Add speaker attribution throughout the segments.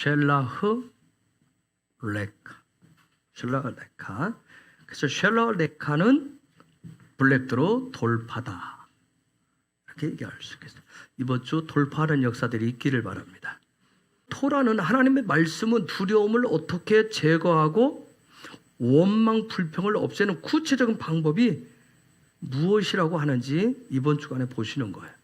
Speaker 1: 쉘라흐 레카. 그래서 쉘라흐 레카는 블랙드로 돌파다. 이렇게 얘기할 수 있겠어요. 이번 주 돌파하는 역사들이 있기를 바랍니다. 토라는 하나님의 말씀은 두려움을 어떻게 제거하고 원망 불평을 없애는 구체적인 방법이 무엇이라고 하는지 이번 주간에 보시는 거예요.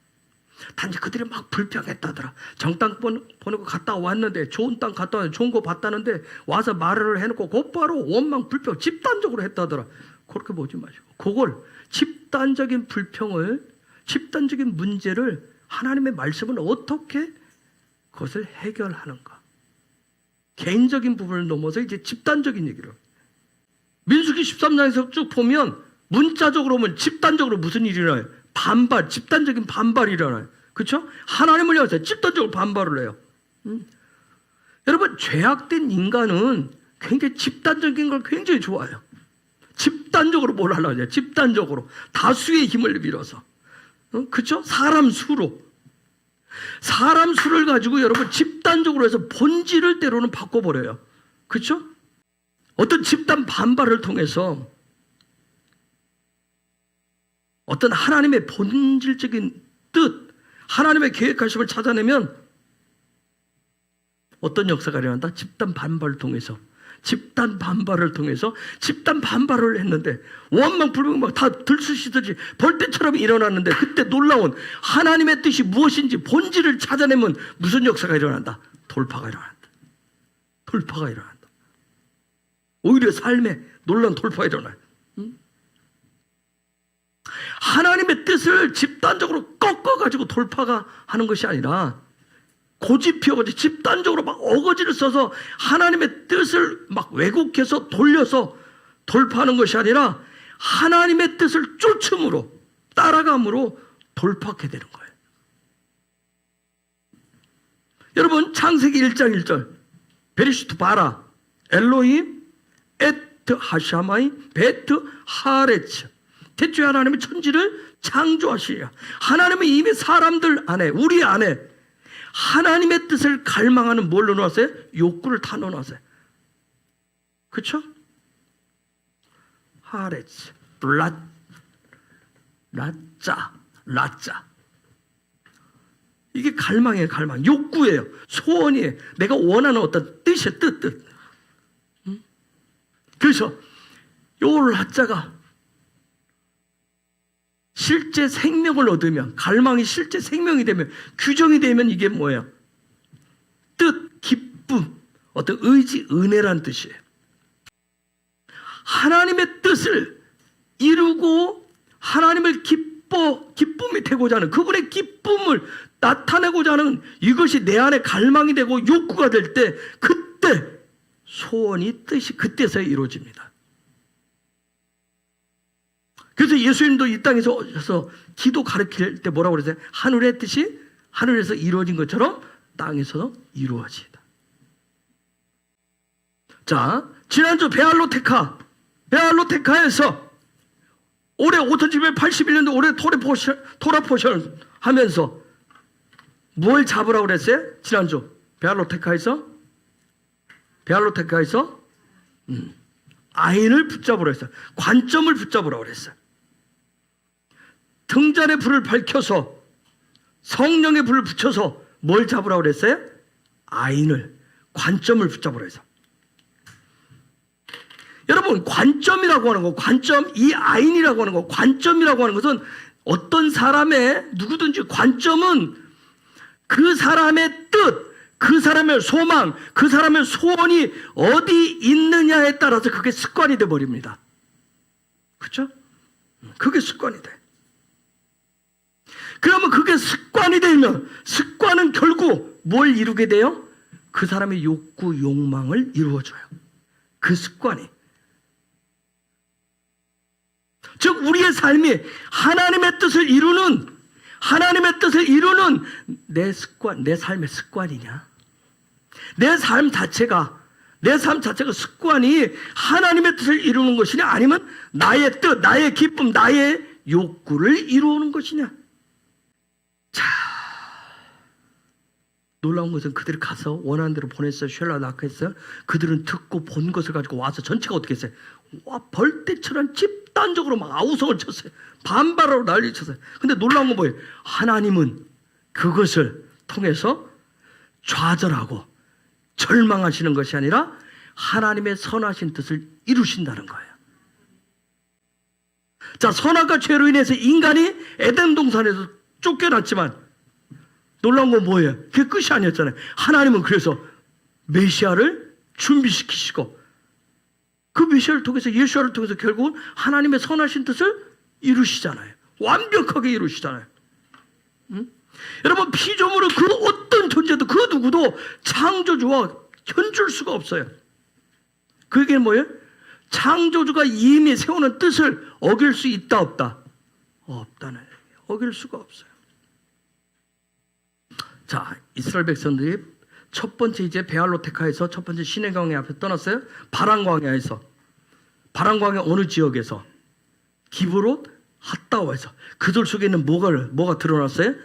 Speaker 1: 단지 그들이 막 불평했다더라. 정땅 보내고 갔다 왔는데, 좋은 땅 갔다 왔는데, 좋은 거 봤다는데 와서 말을 해놓고 곧바로 원망 불평 집단적으로 했다더라. 그렇게 보지 마시고 그걸 집단적인 불평을, 집단적인 문제를 하나님의 말씀은 어떻게 그것을 해결하는가. 개인적인 부분을 넘어서 이제 집단적인 얘기를. 민수기 13장에서 쭉 보면 문자적으로 보면 집단적으로 무슨 일이 일어나요? 반발, 집단적인 반발이 일어나요. 그렇죠? 하나님을 향해서 집단적으로 반발을 해요. 여러분, 죄악된 인간은 굉장히 집단적인 걸 굉장히 좋아해요. 집단적으로 뭘 하려고 해요? 집단적으로 다수의 힘을 빌어서, 그렇죠? 사람 수를 가지고 여러분 집단적으로 해서 본질을 때로는 바꿔버려요. 그렇죠? 어떤 집단 반발을 통해서 어떤 하나님의 본질적인 뜻, 하나님의 계획하심을 찾아내면 어떤 역사가 일어난다? 집단 반발을 통해서, 집단 반발을 했는데 원망 불평 막 다 들쑤시듯이 벌떼처럼 일어났는데, 그때 놀라운 하나님의 뜻이 무엇인지 본질을 찾아내면 무슨 역사가 일어난다? 돌파가 일어난다. 오히려 삶에 놀라운 돌파가 일어나요. 하나님의 뜻을 집단적으로 꺾어가지고 돌파가 하는 것이 아니라 고집 피워가지고 집단적으로 막 어거지를 써서 하나님의 뜻을 막 왜곡해서 돌려서 돌파하는 것이 아니라 하나님의 뜻을 쫓음으로, 따라감으로 돌파하게 되는 거예요. 여러분, 창세기 1장 1절 베리시트 바라 엘로힘 에트 하샤마이 베트 하레츠. 대초에 하나님의 천지를 창조하시리라. 하나님은 이미 사람들 안에, 우리 안에 하나님의 뜻을 갈망하는 뭘 넣어놨어요? 욕구를 다 넣어놨어요. 그렇죠? 하레츠, 라짜. 이게 갈망이에요, 갈망. 욕구예요, 소원이에요. 내가 원하는 어떤 뜻이에요, 뜻. 그래서 요 라짜가 실제 생명을 얻으면, 갈망이 실제 생명이 되면, 규정이 되면 이게 뭐예요? 뜻, 기쁨, 어떤 의지, 은혜란 뜻이에요. 하나님의 뜻을 이루고 하나님을 기쁨이 되고자 하는, 그분의 기쁨을 나타내고자 하는 이것이 내 안에 갈망이 되고 욕구가 될 때, 그때 소원이, 뜻이 그때서야 이루어집니다. 그래서 예수님도 이 땅에서 오셔서 기도 가르칠 때 뭐라고 그러세요? 하늘의 뜻이 하늘에서 이루어진 것처럼 땅에서 이루어지다. 자, 지난주 베알로테카에서 올해 5781년도 올해 토라포션 하면서 뭘 잡으라고 그랬어요? 지난주 베알로테카에서 아인을 붙잡으라 했어요. 관점을 붙잡으라고 그랬어요. 등잔의 불을 밝혀서, 성령의 불을 붙여서 뭘 잡으라고 그랬어요? 아인을, 관점을 붙잡으라 했어요. 여러분, 관점이라고 하는 거, 이 아인이라고 하는 거, 관점이라고 하는 것은 어떤 사람의, 누구든지 관점은 그 사람의 뜻, 그 사람의 소망, 그 사람의 소원이 어디 있느냐에 따라서 그게 습관이 되어버립니다. 그렇죠? 그게 습관이 돼. 그러면 그게 습관이 되면, 습관은 결국 뭘 이루게 돼요? 그 사람의 욕구, 욕망을 이루어줘요. 그 습관이. 즉 우리의 삶이 하나님의 뜻을 이루는 내 습관, 내 삶의 습관이냐? 내 삶 자체가 습관이 하나님의 뜻을 이루는 것이냐, 아니면 나의 뜻, 나의 기쁨, 나의 욕구를 이루는 것이냐? 자, 놀라운 것은 그들이 가서 원하는 대로 보냈어요. 쉘라 낙했어요. 그들은 듣고 본 것을 가지고 와서 전체가 어떻게 했어요? 와, 벌떼처럼 집단적으로 막 아우성을 쳤어요. 반발하고 난리 쳤어요. 근데 놀라운 건 뭐예요? 하나님은 그것을 통해서 좌절하고 절망하시는 것이 아니라 하나님의 선하신 뜻을 이루신다는 거예요. 자, 선악과 죄로 인해서 인간이 에덴 동산에서 쫓겨났지만 놀라운 건 뭐예요? 그게 끝이 아니었잖아요. 하나님은 그래서 메시아를 준비시키시고 그 메시아를 통해서 예수를 통해서 결국은 하나님의 선하신 뜻을 이루시잖아요. 완벽하게 이루시잖아요. 여러분, 피조물은 그 어떤 존재도 그 누구도 창조주와 견줄 수가 없어요. 그게 뭐예요? 창조주가 이미 세우는 뜻을 어길 수 있다 없다? 없다는 얘기예요. 어길 수가 없어요. 자, 이스라엘 백성들이 첫 번째 이제 베알로테카에서 첫 번째 시내 광야 앞에 떠났어요. 바란 광야에서, 바란 광야 어느 지역에서 기브롯 핫다와에서 그들 속에 있는 뭐가 드러났어요?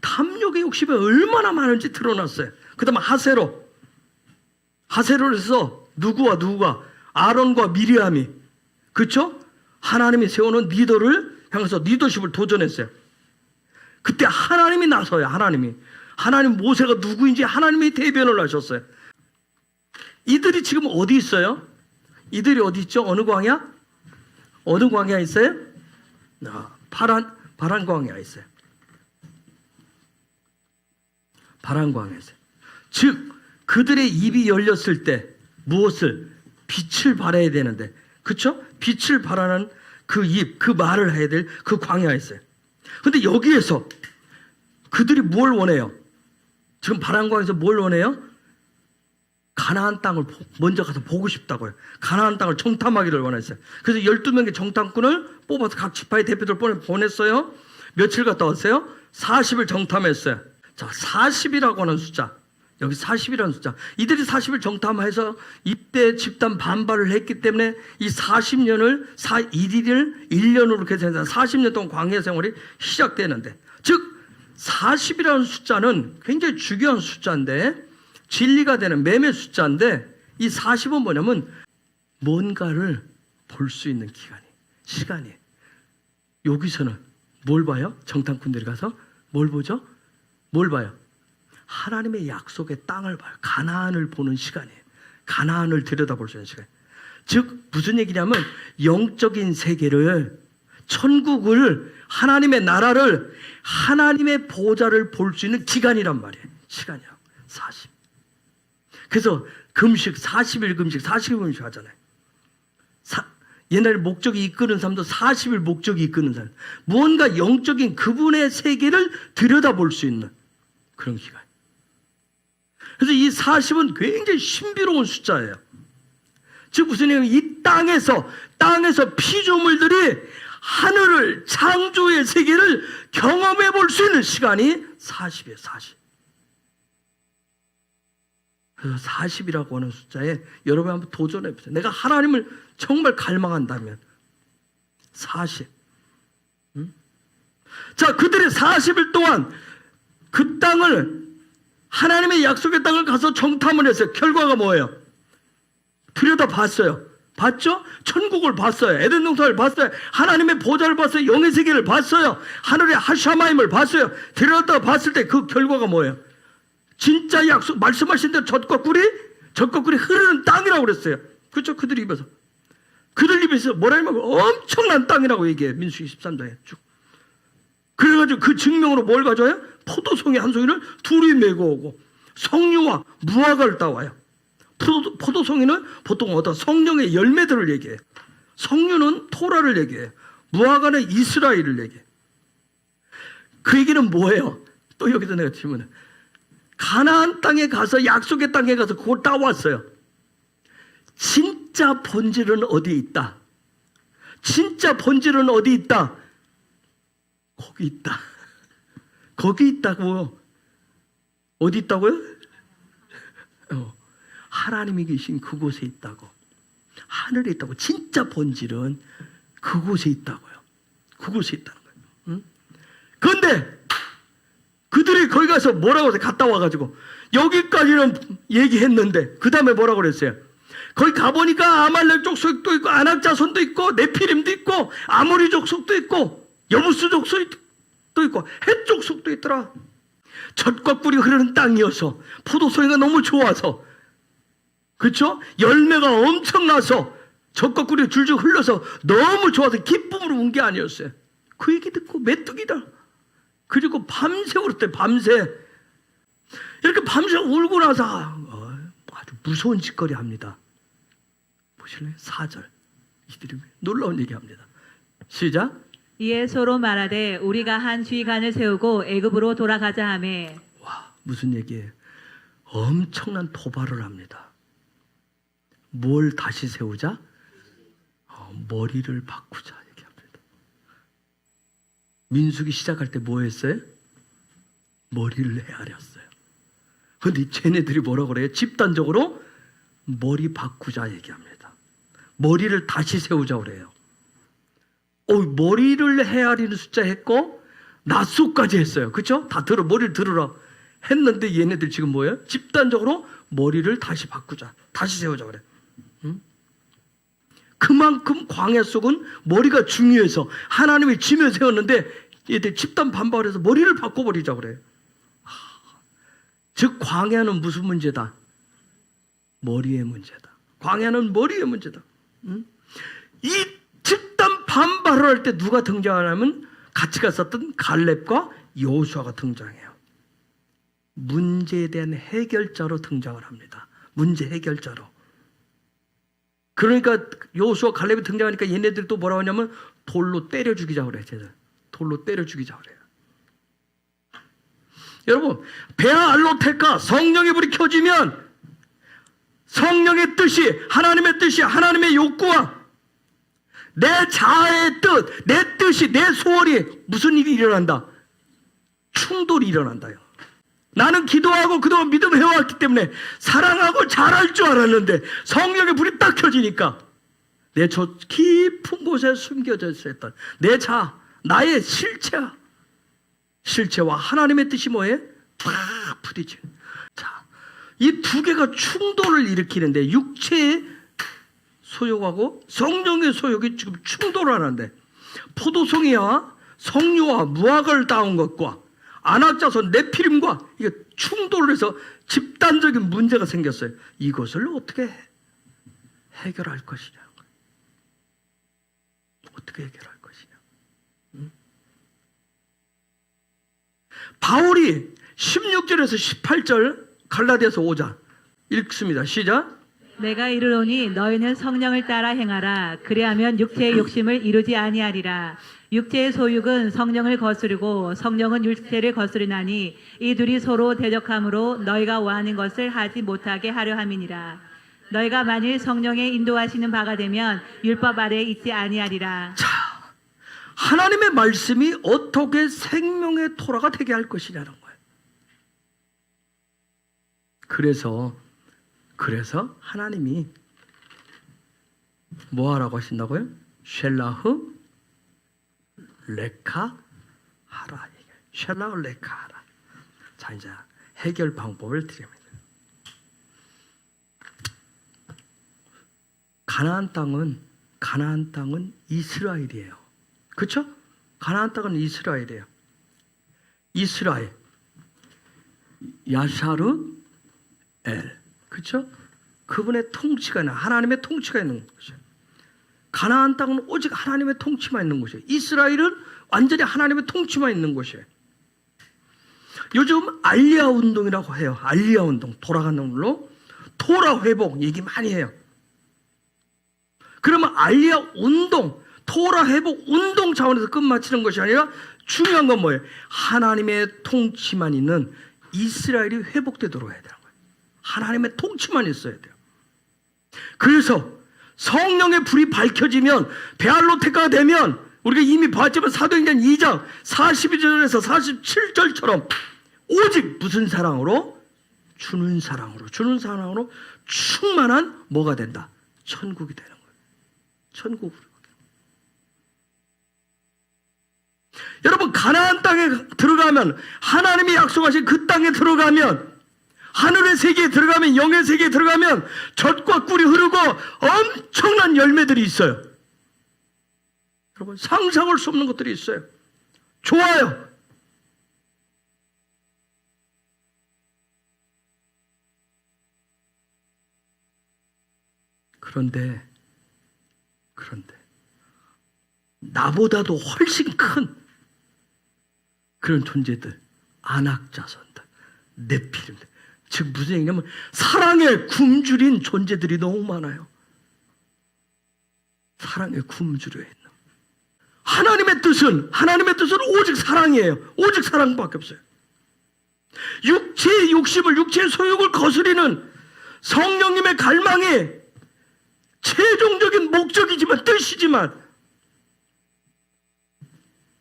Speaker 1: 탐욕의 욕심이 얼마나 많은지 드러났어요. 그 다음에 하세로에서 누구가 아론과 미리암이, 그렇죠? 하나님이 세우는 리더를 향해서 리더십을 도전했어요. 그때 하나님이 나서요. 하나님 모세가 누구인지 하나님이 대변을 하셨어요. 이들이 지금 어디 있어요? 이들이 어디 있죠? 어느 광야? 어느 광야에 있어요? 바란 광야에 있어요. 바란 광야에 있어요. 즉 그들의 입이 열렸을 때 무엇을? 빛을 발해야 되는데, 그렇죠? 빛을 발하는 그 입, 그 말을 해야 될 그 광야에 있어요. 근데 여기에서 그들이 뭘 원해요? 지금 바란 광야에서 뭘 원해요? 가나안 땅을 먼저 가서 보고 싶다고요. 가나안 땅을 정탐하기를 원했어요. 그래서 12명의 정탐꾼을 뽑아서 각 지파의 대표들 보냈어요. 며칠 갔다 왔어요? 40일 정탐했어요. 자, 40이라고 하는 숫자, 여기 40이라는 숫자, 이들이 40일 정탐해서 이때 집단 반발을 했기 때문에 이 40년을 1년으로 계산해서 40년 동안 광야 생활이 시작되는데, 즉 40이라는 숫자는 굉장히 중요한 숫자인데, 진리가 되는 매매 숫자인데, 이 40은 뭐냐면 뭔가를 볼 수 있는 시간이. 여기서는 뭘 봐요? 정탐꾼들이 가서 뭘 보죠? 뭘 봐요? 하나님의 약속의 땅을 봐요. 가나안을 보는 시간이에요. 가나안을 들여다볼 수 있는 시간. 즉 무슨 얘기냐면 영적인 세계를, 천국을, 하나님의 나라를, 하나님의 보좌를 볼 수 있는 기간이란 말이에요. 시간이요. 40. 그래서 금식 40일 금식, 40일 금식 하잖아요. 옛날에 목적이 이끄는 사람도 40일 목적이 이끄는 사람. 무언가 영적인 그분의 세계를 들여다볼 수 있는 그런 기간. 그래서 이 40은 굉장히 신비로운 숫자예요. 즉 무슨 얘기냐면 이 땅에서 피조물들이 하늘을, 창조의 세계를 경험해 볼 수 있는 시간이 40이에요. 40. 그래서 40이라고 하는 숫자에 여러분 한번 도전해 보세요. 내가 하나님을 정말 갈망한다면 40. 자, 그들이 40일 동안 그 땅을, 하나님의 약속의 땅을 가서 정탐을 했어요. 결과가 뭐예요? 들여다 봤어요. 봤죠? 천국을 봤어요. 에덴 동산을 봤어요. 하나님의 보좌를 봤어요. 영의 세계를 봤어요. 하늘의 하샤마임을 봤어요. 들여다 봤을 때 그 결과가 뭐예요? 진짜 약속, 말씀하신 대로 젖과 꿀이 흐르는 땅이라고 그랬어요. 그렇죠? 그들 입에서 뭐라 하면 엄청난 땅이라고 얘기해요. 민수기 13장에 쭉. 그래가지고 그 증명으로 뭘 가져와요? 포도송이 한 송이를 둘이 메고 오고 석류와 무화과를 따와요. 포도송이는 보통 어떤 성령의 열매들을 얘기해요. 석류는 토라를 얘기해요. 무화과는 이스라엘을 얘기해요. 그 얘기는 뭐예요? 또 여기서 내가 질문해. 가나안 땅에 가서, 약속의 땅에 가서 그걸 따왔어요. 진짜 본질은 어디 있다? 진짜 본질은 어디 있다? 거기 있다. 거기 있다고요. 어디 있다고요? 하나님이 계신 그곳에 있다고. 하늘에 있다고. 진짜 본질은 그곳에 있다고요. 그곳에 있다는 거예요. 그런데 그들이 거기 가서 뭐라고 해서 갔다 와가지고 여기까지는 얘기했는데 그 다음에 뭐라고 그랬어요? 거기 가보니까 아말렉 족속도 있고 아낙 자손도 있고 네피림도 있고 아모리 족속도 있고 여부스 족속도 있고 헷 족속도 있더라. 젖과 꿀이 흐르는 땅이어서 포도송이가 너무 좋아서, 그렇죠? 열매가 엄청 나서 젖과 꿀이 줄줄 흘러서 너무 좋아서 기쁨으로 운 게 아니었어요. 그 얘기 듣고 메뚜기다. 그리고 밤새 울었대. 밤새 이렇게 밤새 울고 나서 아주 무서운 짓거리 합니다. 보실래요? 4절 이들이 놀라운 얘기합니다. 시작.
Speaker 2: 이에 서로 말하되 우리가 한 주의관을 세우고 애굽으로 돌아가자 하매.
Speaker 1: 와, 무슨 얘기예요? 엄청난 도발을 합니다. 뭘 다시 세우자? 머리를 바꾸자 얘기합니다. 민수기 시작할 때 뭐 했어요? 머리를 헤아렸어요. 그런데 쟤네들이 뭐라고 그래요? 집단적으로 머리 바꾸자 얘기합니다. 머리를 다시 세우자 그래요. 머리를 헤아리는 숫자 했고 낫소까지 했어요. 그렇죠? 다 머리를 들으라 했는데 얘네들 지금 뭐예요? 집단적으로 머리를 다시 바꾸자, 다시 세우자 그래. 응? 그만큼 광야 속은 머리가 중요해서 하나님이 지며 세웠는데 얘들 집단 반발해서 머리를 바꿔버리자 그래요. 즉 광야는 무슨 문제다? 머리의 문제다. 광야는 머리의 문제다. 응? 이 집단 반발을 할 때 누가 등장하냐면 같이 갔었던 갈렙과 여호수아가 등장해요. 문제에 대한 해결자로 등장을 합니다. 문제 해결자로. 그러니까 여호수아 갈렙이 등장하니까 얘네들이 또 뭐라고 하냐면 돌로 때려 죽이자 그래요. 돌로 때려 죽이자 그래요. 여러분, 베아알로테카 성령의 불이 켜지면 성령의 뜻이, 하나님의 뜻이, 하나님의 욕구와 내 자아의 뜻, 내 뜻이, 내 소원이 무슨 일이 일어난다? 충돌이 일어난다요. 나는 기도하고 그동안 믿음 해왔기 때문에 사랑하고 잘할 줄 알았는데 성령의 불이 딱 켜지니까 내 저 깊은 곳에 숨겨져 있었던 내 자아, 나의 실체와 하나님의 뜻이 뭐예요? 팍 부딪히는. 자, 이 두 개가 충돌을 일으키는데 육체의 소욕하고 성령의 소욕이 지금 충돌을 하는데 포도송이와 성류와 무화과를 따온 것과 아낙자손 네피림과 이게 충돌을 해서 집단적인 문제가 생겼어요. 이것을 어떻게 해결할 것이냐? 어떻게 해결할 것이냐? 응? 바울이 16절에서 18절 갈라디아서 5장 읽습니다. 시작.
Speaker 2: 내가 이르노니 너희는 성령을 따라 행하라. 그리하면 육체의 욕심을 이루지 아니하리라. 육체의 소욕은 성령을 거스르고 성령은 육체를 거스르나니 이 둘이 서로 대적함으로 너희가 원하는 것을 하지 못하게 하려 함이니라. 너희가 만일 성령의 인도하시는 바가 되면 율법 아래에 있지 아니하리라.
Speaker 1: 자, 하나님의 말씀이 어떻게 생명의 토라가 되게 할 것이냐는 거예요. 그래서 하나님이 뭐 하라고 하신다고요? 쉘라흐 레카 하라. 쉘라흐 레카 하라. 자, 이제 해결 방법을 드립니다. 가나안 땅은 이스라엘이에요. 그렇죠? 가나안 땅은 이스라엘이에요. 이스라엘, 야샤르 엘, 그렇죠? 그분의 통치가 있는, 하나님의 통치가 있는 곳이에요. 가나안 땅은 오직 하나님의 통치만 있는 곳이에요. 이스라엘은 완전히 하나님의 통치만 있는 곳이에요. 요즘 알리야 운동이라고 해요. 알리야 운동, 돌아가는 걸로 토라 회복 얘기 많이 해요. 그러면 알리야 운동, 토라 회복 운동 차원에서 끝마치는 것이 아니라 중요한 건 뭐예요? 하나님의 통치만 있는 이스라엘이 회복되도록 해야 되는 거예요. 하나님의 통치만 있어야 돼요. 그래서 성령의 불이 밝혀지면, 베알로테카가 되면, 우리가 이미 봤지만 사도행전 2장 42절에서 47절처럼 오직 무슨 사랑으로? 주는 사랑으로 충만한 뭐가 된다? 천국이 되는 거예요. 천국으로. 여러분, 가나안 땅에 들어가면, 하나님이 약속하신 그 땅에 들어가면, 하늘의 세계에 들어가면, 영의 세계에 들어가면 젖과 꿀이 흐르고 엄청난 열매들이 있어요. 여러분, 상상할 수 없는 것들이 있어요. 좋아요. 그런데 나보다도 훨씬 큰 그런 존재들, 안악자손들, 네피림들, 즉 무슨 얘기냐면 사랑의 굶주린 존재들이 너무 많아요. 사랑의 굶주려 있는. 하나님의 뜻은 오직 사랑이에요. 오직 사랑밖에 없어요. 육체의 욕심을, 육체의 소욕을 거스리는 성령님의 갈망이 최종적인 목적이지만, 뜻이지만,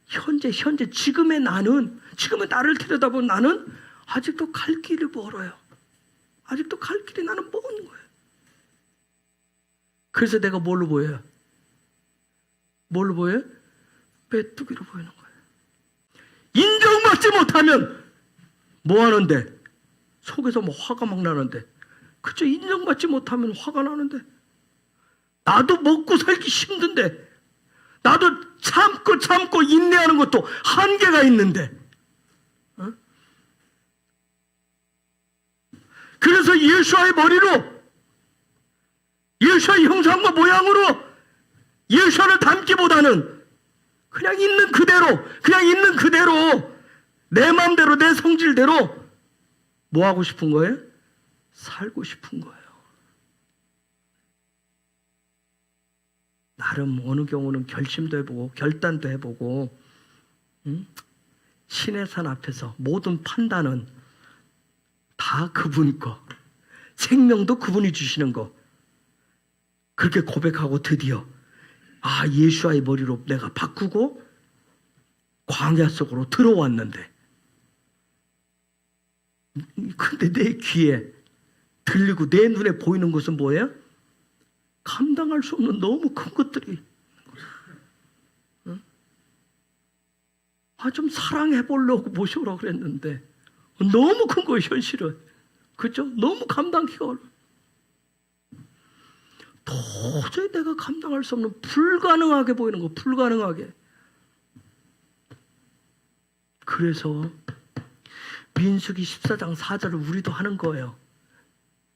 Speaker 1: 현재 지금의 나는, 지금의 나를 들여다본 나는 아직도 갈 길이 멀어요. 아직도 갈 길이 나는 먼 거예요. 그래서 내가 뭘로 보여요? 뭘로 보여요? 메뚜기로 보이는 거예요. 인정받지 못하면 뭐 하는데? 속에서 뭐 화가 막 나는데. 그쵸? 인정받지 못하면 화가 나는데. 나도 먹고 살기 힘든데, 나도 참고 인내하는 것도 한계가 있는데, 그래서 예수와의 머리로, 예수와의 형상과 모양으로 예수를 닮기보다는 그냥 있는 그대로 내 마음대로, 내 성질대로 뭐 하고 싶은 거예요? 살고 싶은 거예요. 나름 어느 경우는 결심도 해보고 결단도 해보고, 신의 산 앞에서 모든 판단은 다 그분 거, 생명도 그분이 주시는 거, 그렇게 고백하고 드디어 예수와의 머리로 내가 바꾸고 광야 속으로 들어왔는데, 근데 내 귀에 들리고 내 눈에 보이는 것은 뭐예요? 감당할 수 없는 너무 큰 것들이. 좀 사랑해보려고 모셔오라고 그랬는데 너무 큰 거예요, 현실은. 그죠? 너무 감당하기가 어려워. 도저히 내가 감당할 수 없는, 불가능하게 보이는 거, 불가능하게. 그래서 민수기 14장 4절을 우리도 하는 거예요.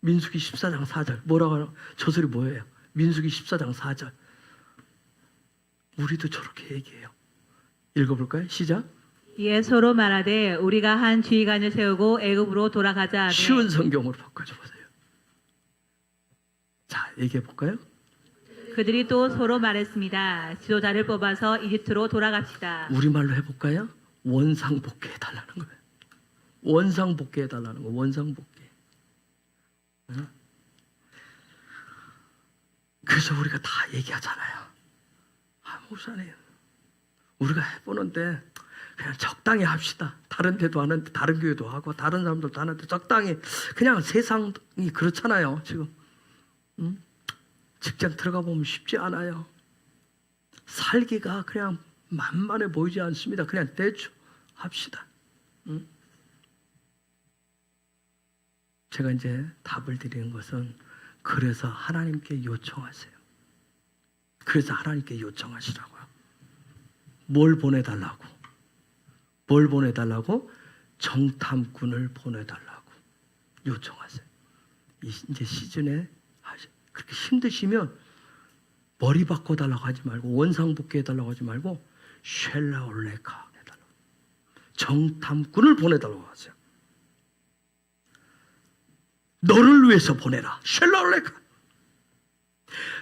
Speaker 1: 민수기 14장 4절 뭐라고 하나? 저 소리 뭐예요? 민수기 14장 4절. 우리도 저렇게 얘기해요. 읽어볼까요? 시작.
Speaker 2: 이에 서로 말하되 우리가 한 주의관을 세우고 애굽으로 돌아가자 하되.
Speaker 1: 쉬운 성경으로 바꿔줘 보세요. 자, 얘기해 볼까요?
Speaker 2: 그들이 또 서로 말했습니다. 지도자를 뽑아서 이집트로 돌아갑시다.
Speaker 1: 우리말로 해볼까요? 원상복귀 해달라는 거예요. 원상복귀 해달라는 거. 원상복귀. 그래서 우리가 다 얘기하잖아요. 목사님, 우리가 해보는데 그냥 적당히 합시다. 다른 데도 하는데, 다른 교회도 하고 다른 사람들도 하는데 적당히, 그냥 세상이 그렇잖아요. 지금 직장 들어가 보면 쉽지 않아요. 살기가 그냥 만만해 보이지 않습니다. 그냥 대충 합시다. 제가 이제 답을 드리는 것은, 그래서 하나님께 요청하세요. 그래서 하나님께 요청하시라고요. 뭘 보내달라고? 뭘 보내달라고? 정탐꾼을 보내달라고 요청하세요. 이제 시즌에 그렇게 힘드시면 머리 바꿔달라고 하지 말고, 원상복귀 해달라고 하지 말고, 쉘라올레카 해달라고, 정탐꾼을 보내달라고 하세요. 너를 위해서 보내라. 쉘라올레카.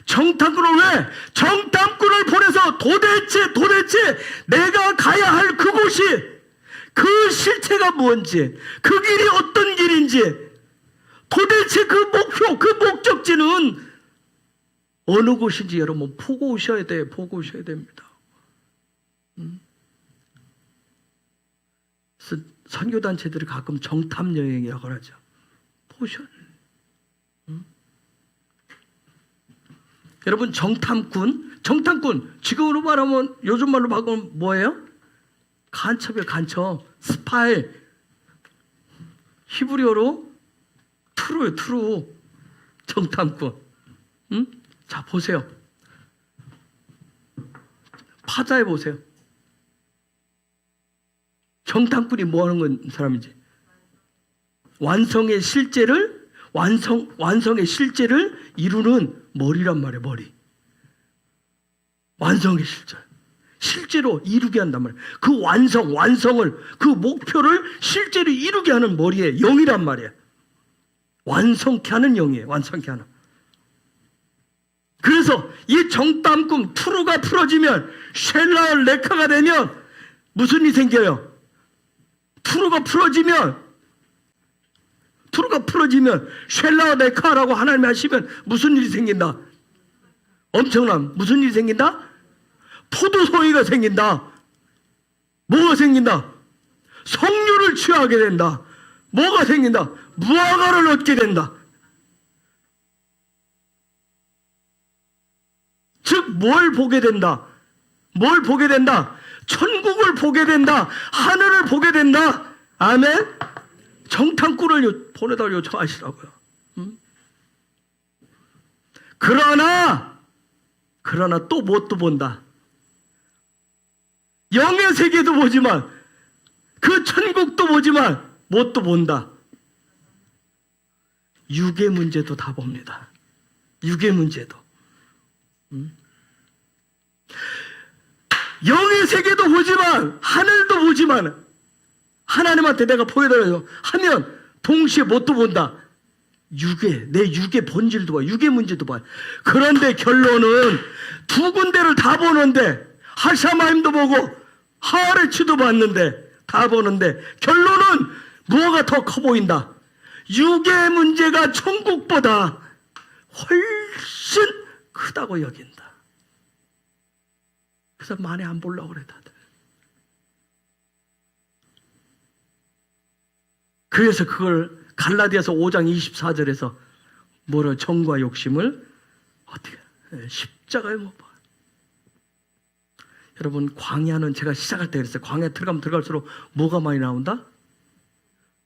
Speaker 1: 정탐꾼을 왜? 정탐꾼을 보내서 도대체 내가 가야 할 그곳이, 그 실체가 뭔지, 그 길이 어떤 길인지, 도대체 그 목표, 그 목적지는 어느 곳인지 여러분 보고 오셔야 돼요. 보고 오셔야 됩니다. 그래서 선교단체들이 가끔 정탐여행이라고 하죠. 보셔야 돼요. 여러분, 정탐꾼, 지금으로 말하면, 요즘 말로 바꾸면 뭐예요? 간첩이에요, 간첩. 스파이. 히브리어로 트루예요, 트루. 정탐꾼. 응? 자, 보세요. 파자에 보세요. 정탐꾼이 뭐 하는 사람인지. 완성의 실제를 이루는 머리란 말이에요, 머리. 완성의 실제로 이루게 한단 말이에요. 그 완성을, 그 목표를 실제로 이루게 하는 머리에 영이란 말이에요. 완성케 하는 영이에요, 완성케 하는. 그래서 이 정탐꾼 투루가 풀어지면, 쉘라 레카가 되면 무슨 일이 생겨요? 투루가 풀어지면 쉘라 레카라고 하나님이 하시면 무슨 일이 생긴다? 엄청난 무슨 일이 생긴다? 포도송이가 생긴다. 뭐가 생긴다? 성류를 취하게 된다. 뭐가 생긴다? 무화과를 얻게 된다. 즉 뭘 보게 된다? 뭘 보게 된다? 천국을 보게 된다. 하늘을 보게 된다. 아멘. 정탐꾼을 보내달라고 요청하시라고요. 그러나 또 뭣도 본다. 영의 세계도 보지만, 그 천국도 보지만 뭣도 본다. 육의 문제도 다 봅니다. 육의 문제도. 영의 세계도 보지만, 하늘도 보지만, 하나님한테 내가 보여달라고 하면 동시에 뭣도 본다. 내 육의 본질도 봐. 육의 문제도 봐. 그런데 결론은 두 군데를 다 보는데, 하샤마임도 보고 하레츠도 봤는데, 다 보는데 결론은 무엇가 더 커 보인다. 육의 문제가 천국보다 훨씬 크다고 여긴다. 그래서 많이 안 보려고 그래 다들. 그래서 그걸 갈라디아서 5장 24절에서 뭐라, 정과 욕심을 어떻게 십자가에 못 봐. 여러분, 광야는 제가 시작할 때 그랬어요. 광야 들어가면 들어갈수록 뭐가 많이 나온다?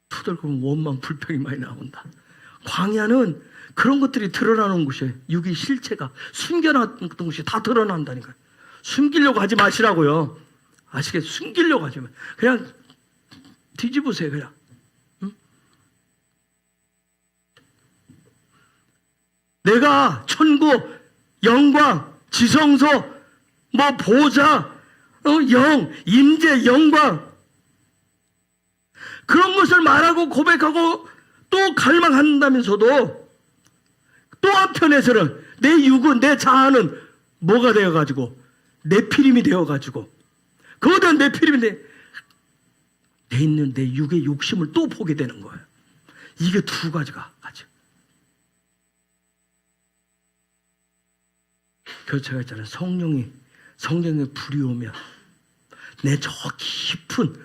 Speaker 1: 투덜거리면 원망 불평이 많이 나온다. 광야는 그런 것들이 드러나는 곳이에요. 육의 실체가 숨겨놨던 것이 다 드러난다니까요. 숨기려고 하지 마시라고요. 아시겠어요? 숨기려고 하지 마. 그냥 뒤집으세요. 그냥. 내가 천국, 영광, 지성소, 뭐 보좌, 영, 임재, 영광, 그런 것을 말하고 고백하고 또 갈망한다면서도 또 한편에서는 내 육은, 내 자아는 뭐가 되어가지고 네피림이 되어가지고 거대한 네피림이 돼 있는 내 육의 욕심을 또 보게 되는 거예요. 이게 두 가지가 같이. 그래서 제가 있잖아요. 성령의 불이 오면 내 저 깊은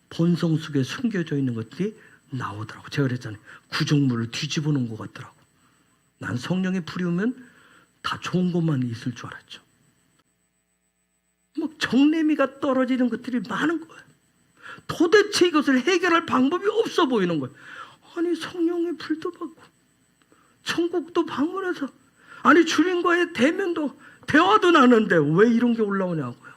Speaker 1: 본성 속에 숨겨져 있는 것들이 나오더라고. 제가 그랬잖아요. 구정물을 뒤집어 놓은 것 같더라고. 난 성령의 불이 오면 다 좋은 것만 있을 줄 알았죠. 뭐 정내미가 떨어지는 것들이 많은 거예요. 도대체 이것을 해결할 방법이 없어 보이는 거예요. 아니, 성령의 불도 받고 천국도 방문해서, 아니 주님과의 대면도 대화도 나는데 왜 이런 게 올라오냐고요.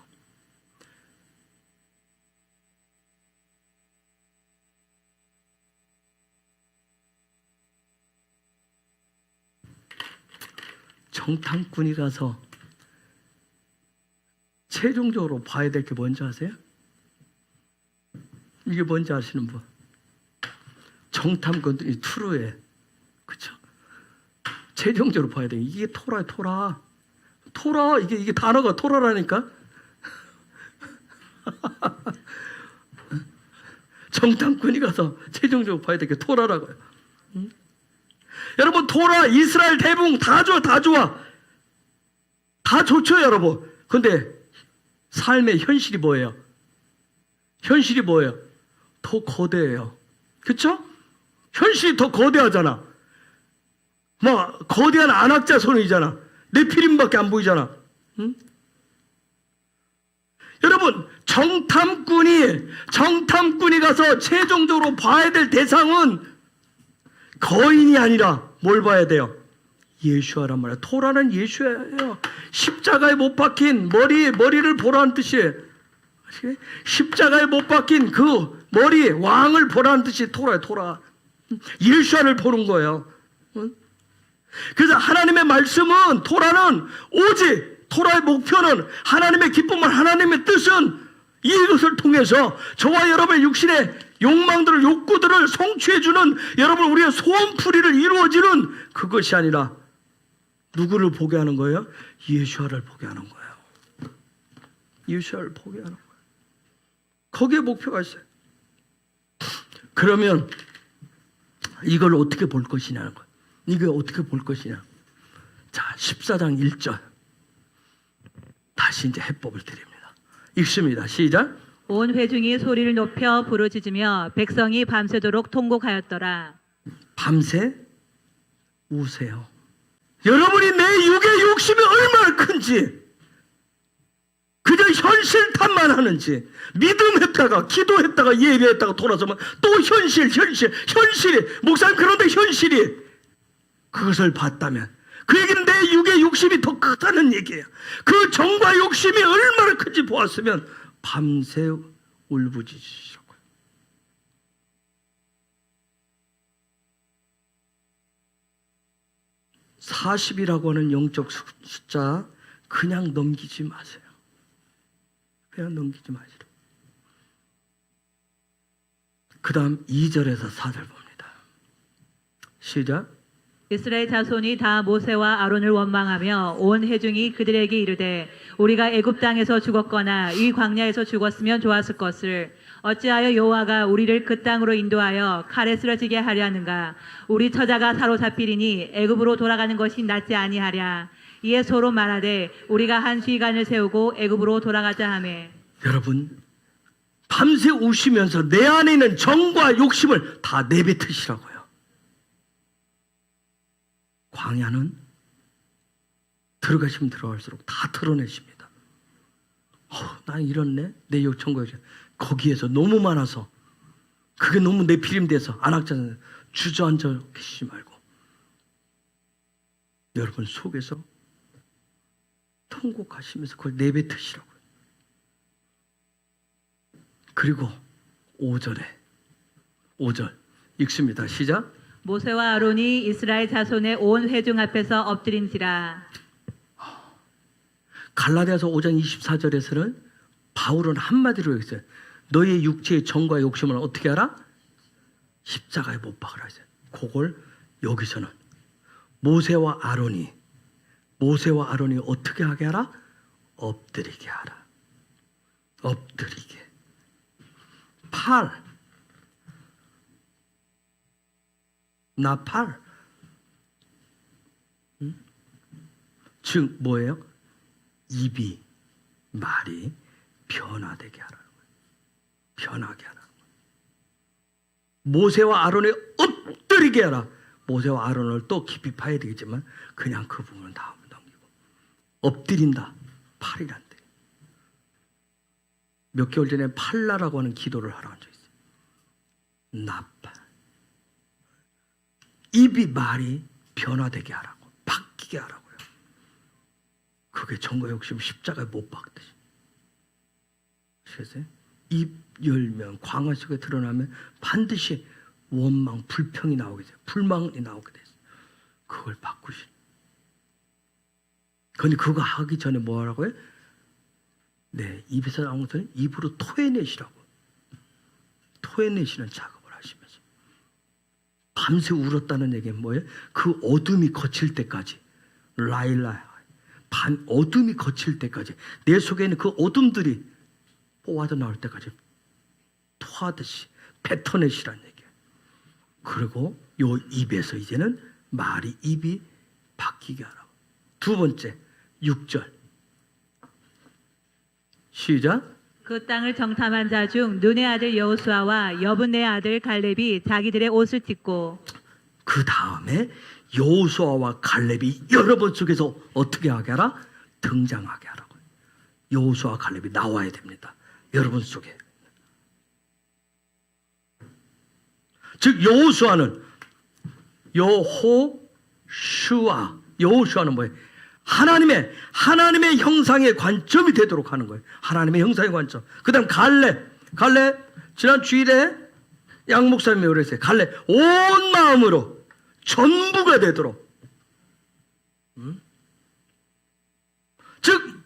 Speaker 1: 정탐꾼이라서 최종적으로 봐야 될 게 뭔지 아세요? 이게 뭔지 아시는 분? 정탐꾼이 투루에, 그렇죠? 최종적으로 봐야 돼. 이게 토라야, 토라. 토라, 이게 단어가 토라라니까. 정탐꾼이 가서 최종적으로 봐야 될 게 토라라고요. 여러분, 토라, 이스라엘 대붕 다 좋아, 다 좋아. 다 좋죠, 여러분. 근데 삶의 현실이 뭐예요? 현실이 뭐예요? 더 거대해요. 그렇죠? 현실이 더 거대하잖아. 뭐 거대한 안악자 손이잖아. 네피림밖에 안 보이잖아. 응? 여러분, 정탐꾼이 가서 최종적으로 봐야 될 대상은 거인이 아니라 뭘 봐야 돼요? 예수아란 말이에요. 토라는 예수예요. 십자가에 못 박힌 머리를 보라는 뜻이에요. 십자가에 못 박힌 그 머리 왕을 보라는 뜻이 토라예요. 토라. 예수아를 보는 거예요. 그래서 하나님의 말씀은 토라는 오직 토라의 목표는 하나님의 기쁨을 하나님의 뜻은 이것을 통해서 저와 여러분의 육신의 욕망들을 욕구들을 성취해주는 여러분 우리의 소원풀이를 이루어지는 그것이 아니라 누구를 보게 하는 거예요? 예수아를 보게 하는 거예요. 예수아를 보게 하는 거예요. 거기에 목표가 있어요. 그러면 이걸 어떻게 볼 것이냐는 거예요. 이게 어떻게 볼 것이냐. 자, 14장 1절. 다시 이제 해법을 드립니다. 읽습니다. 시작.
Speaker 2: 온 회중이 소리를 높여 부르짖으며 백성이 밤새도록 통곡하였더라.
Speaker 1: 밤새 우세요. 여러분이 내 육의 욕심이 얼마나 큰지, 그저 현실탄만 하는지, 믿음했다가 기도했다가 예배했다가 돌아서면 또 현실이 목사님 그런데 현실이 그것을 봤다면 그 얘기는 내 육의 욕심이 더 크다는 얘기예요. 그 정과 욕심이 얼마나 큰지 보았으면 밤새 울부짖으시라고요. (40이라고) 하는 영적 숫자 그냥 넘기지 마세요. 그냥 넘기지 마시라. 그 다음 2절에서 4절 봅니다. 시작.
Speaker 2: 이스라엘 자손이 다 모세와 아론을 원망하며 온 회중이 그들에게 이르되 우리가 애굽 땅에서 죽었거나 이 광야에서 죽었으면 좋았을 것을 어찌하여 여호와가 우리를 그 땅으로 인도하여 칼에 쓰러지게 하려 하는가. 우리 처자가 사로잡히리니 애굽으로 돌아가는 것이 낫지 아니하랴. 이에 서로 말하되 우리가 한 수의관을 세우고 애굽으로 돌아가자 하매.
Speaker 1: 여러분, 밤새 우시면서 내 안에 있는 정과 욕심을 다 내뱉으시라고요. 광야는 들어가시면 들어갈수록 다 드러내십니다. 난 이렇네. 내 정과 욕심. 거기에서 너무 많아서 그게 너무 내피림돼서 안악자는 주저앉아 계시지 말고 여러분 속에서 통곡하시면서 그걸 내뱉으시라고요. 그리고 5절 읽습니다. 시작.
Speaker 2: 모세와 아론이 이스라엘 자손의 온 회중 앞에서 엎드린지라.
Speaker 1: 갈라디아서 5장 24절에서는 바울은 한마디로 했어요. 너의 육체의 정과 욕심을 어떻게 하라? 십자가에 못 박으라 했어요. 그걸 여기서는 모세와 아론이 어떻게 하게 하라? 엎드리게 하라. 엎드리게. 팔. 즉 뭐예요? 입이 말이 변화되게 하라는 거예요. 변하게 하라는 거예요. 모세와 아론이 엎드리게 하라. 모세와 아론을 또 깊이 파야 되겠지만 그냥 그 부분은 다 넘기고 엎드린다. 팔이란데. 몇 개월 전에 팔라라고 하는 기도를 하러 앉아 있어요. 나팔. 입이 말이 변화되게 하라고, 바뀌게 하라고요. 그게 정과 욕심 십자가에 못 박듯이. 아시겠어요? 입 열면 광야 속에 드러나면 반드시 원망, 불평이 나오게 돼요. 불만이 나오게 돼요. 그걸 바꾸신. 그런데 그거 하기 전에 뭐 하라고요? 네, 입에서 나온 것을 입으로 토해내시라고. 토해내시는 작업을 하시면서. 밤새 울었다는 얘기는 뭐예요? 그 어둠이 거칠 때까지. 밤 어둠이 거칠 때까지. 내 속에 있는 그 어둠들이 뽑아져 나올 때까지 토하듯이 뱉어내시라는 얘기예요. 그리고 요 입에서 이제는 말이 입이 바뀌게 하라고. 두 번째 6절 시작.
Speaker 2: 그 땅을 정탐한 자 중 눈의 아들 여호수아와 여분의 아들 갈렙이 자기들의 옷을 찢고.
Speaker 1: 그 다음에 여호수아와 갈렙이 여러분 속에서 어떻게 하게 하라? 등장하게 하라고. 여호수아와 갈렙이 나와야 됩니다. 여러분 속에. 즉 여호수아는 여호수아는 뭐예요? 하나님의 형상의 관점이 되도록 하는 거예요. 하나님의 형상의 관점. 그다음 갈렙 지난 주일에 양 목사님이 그랬어요. 갈렙 온 마음으로 전부가 되도록. 즉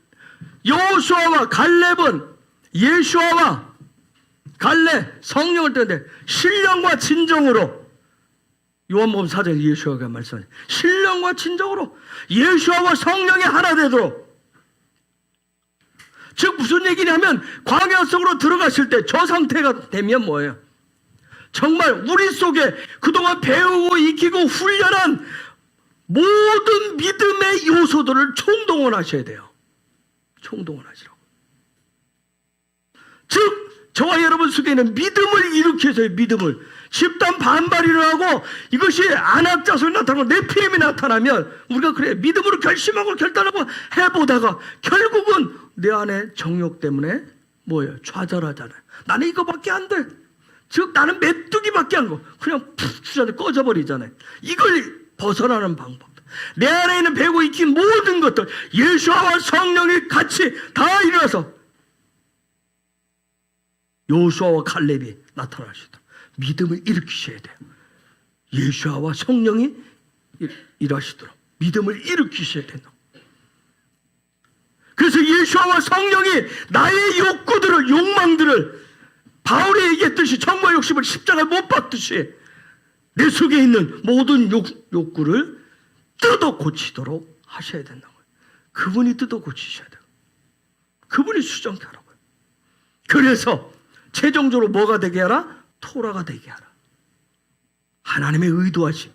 Speaker 1: 여호수아와 갈렙은 예수아와 갈렙 성령을 뜨는데 신령과 진정으로 요한복음 4장 예수아가 말씀하죠. 신령과 진정으로 예수아와 성령이 하나 되도록. 즉 무슨 얘기냐면 광야 속으로 들어갔을 때 저 상태가 되면 뭐예요? 정말 우리 속에 그동안 배우고 익히고 훈련한 모든 믿음의 요소들을 총동원하셔야 돼요. 총동원하시라고. 즉 저와 여러분 속에는 믿음을 일으켜서요. 믿음을. 집단 반발이 일어나고 이것이 안악자손이 나타나고 네피림이 나타나면 우리가 그래 믿음으로 결심하고 결단하고 해보다가 결국은 내 안에 정욕 때문에 뭐예요? 좌절하잖아요. 나는 이거밖에 안 돼. 즉 나는 메뚜기밖에 안 돼. 그냥 푹 주저앉아 꺼져버리잖아요. 이걸 벗어나는 방법. 내 안에 있는 배고 익힌 모든 것들 예수와 성령이 같이 다 일어나서 여호수아와 갈렙이 나타나시도록 믿음을 일으키셔야 돼요. 예수와 성령이 일하시도록 믿음을 일으키셔야 된다. 그래서 예수와 성령이 나의 욕망들을 바울이 얘기했듯이 정과 욕심을 십자가에 못 박듯이 내 속에 있는 모든 욕구를 뜯어 고치도록 하셔야 된다고요. 그분이 뜯어 고치셔야 돼요. 그분이 수정케 하라고요. 그래서 최종적으로 뭐가 되게 하라? 토라가 되게 하라. 하나님의 의도하심.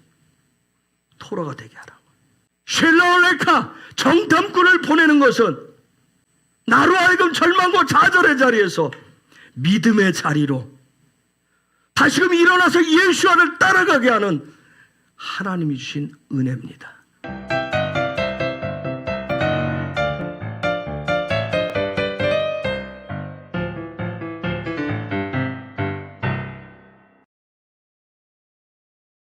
Speaker 1: 토라가 되게 하라. 쉘라올레카 정탐꾼을 보내는 것은 나로 하여금 절망과 좌절의 자리에서 믿음의 자리로 다시금 일어나서 예수와를 따라가게 하는 하나님이 주신 은혜입니다.